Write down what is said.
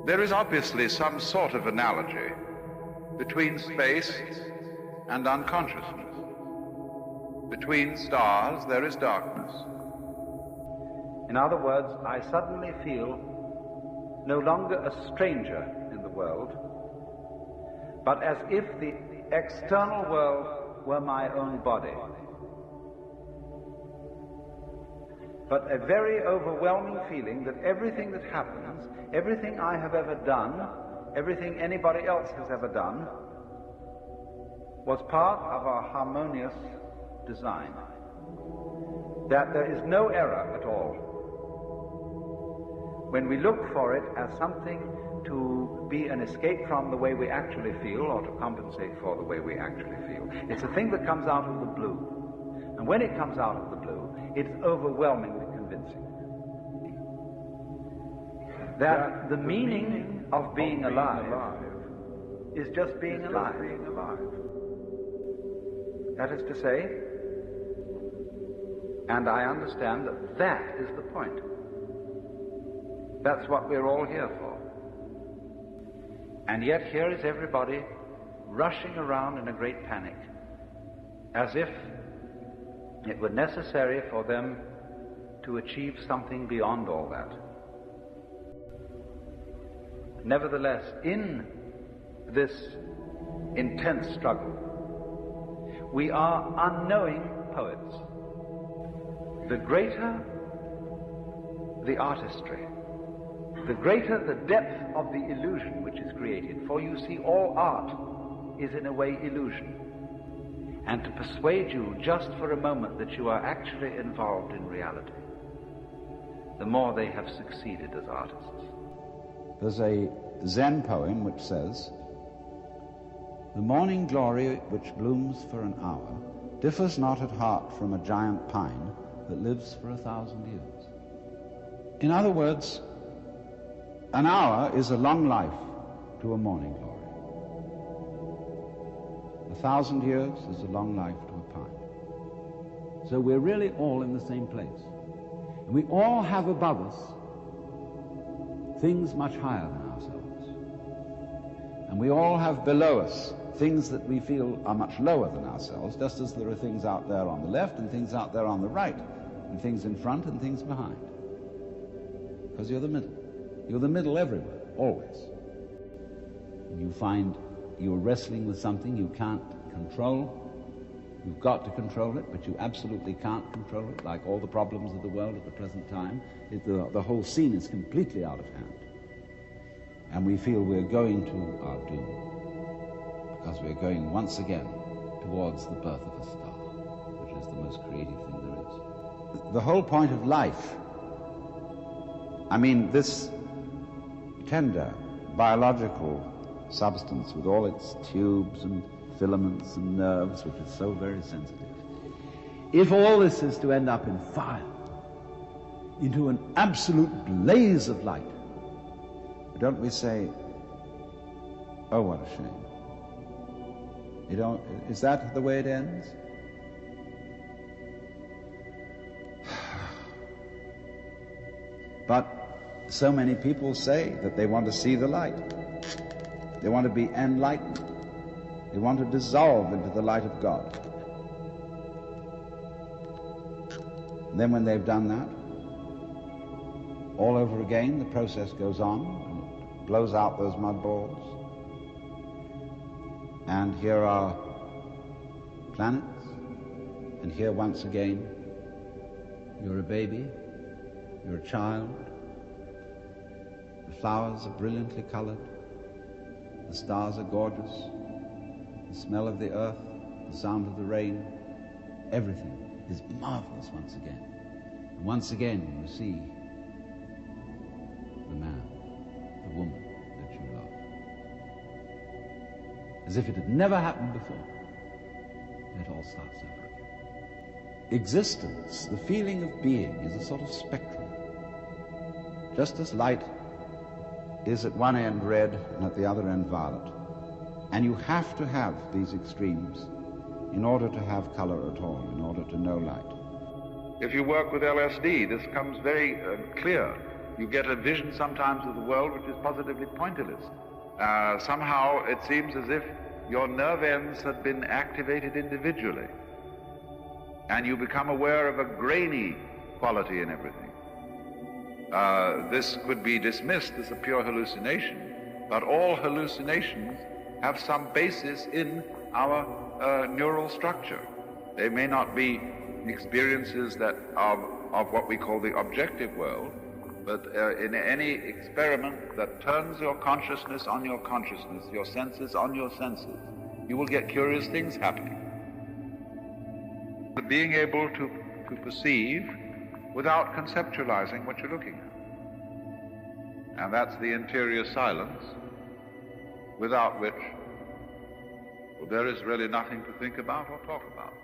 There is obviously some sort of analogy between space and unconsciousness. Between stars, there is darkness. In other words, I suddenly feel no longer a stranger in the world, but as if the external world were my own body. But a very overwhelming feeling that everything that happens, everything I have ever done, everything anybody else has ever done, was part of a harmonious design. That there is no error at all. When we look for it as something to be an escape from the way we actually feel or to compensate for the way we actually feel, it's a thing that comes out of the blue. And when it comes out of the blue, it's overwhelmingly convincing. That the meaning of being alive is just being alive. That is to say, and I understand that that is the point. That's what we're all here for. And yet here is everybody rushing around in a great panic, as if it were necessary for them to achieve something beyond all that. Nevertheless, in this intense struggle, we are unknowing poets. The greater the artistry, the greater the depth of the illusion which is created. For you see, all art is in a way illusion. And to persuade you just for a moment that you are actually involved in reality, the more they have succeeded as artists. There's a Zen poem which says, "The morning glory which blooms for an hour differs not at heart from a giant pine that lives for 1,000 years." In other words, an hour is a long life to a morning glory. 1,000 years is a long life to a pine. So we're really all in the same place. And we all have above us things much higher than ourselves. And we all have below us things that we feel are much lower than ourselves, just as there are things out there on the left and things out there on the right, and things in front and things behind. Because you're the middle. You're the middle everywhere, always. You find you're wrestling with something you can't control. You've got to control it, but you absolutely can't control it, like all the problems of the world at the present time. The whole scene is completely out of hand. And we feel we're going to our doom, because we're going once again towards the birth of a star, which is the most creative thing there is. The whole point of life, I mean, this tender biological substance with all its tubes and filaments and nerves, which is so very sensitive. If all this is to end up in fire, into an absolute blaze of light, don't we say, oh, what a shame? You don't, is that the way it ends? But so many people say that they want to see the light. They want to be enlightened. They want to dissolve into the light of God. And then when they've done that, all over again, the process goes on and blows out those mud balls. And here are planets. And here once again, you're a baby, you're a child. The flowers are brilliantly colored. The stars are gorgeous. The smell of the earth, the sound of the rain, everything is marvelous once again. And once again you see the man, the woman that you love. As if it had never happened before. It all starts over again. Existence, the feeling of being, is a sort of spectrum. Just as light is at one end red and at the other end violet. And you have to have these extremes in order to have color at all, in order to know light. If you work with LSD, this comes very clear. You get a vision sometimes of the world which is positively pointillist. Somehow it seems as if your nerve ends had been activated individually, and you become aware of a grainy quality in everything. This could be dismissed as a pure hallucination, but all hallucinations have some basis in our neural structure. They may not be experiences that are of what we call the objective world, but in any experiment that turns your consciousness on your consciousness, your senses on your senses, you will get curious things happening. Being able to perceive without conceptualizing what you're looking at. And that's the interior silence, without which, well, there is really nothing to think about or talk about.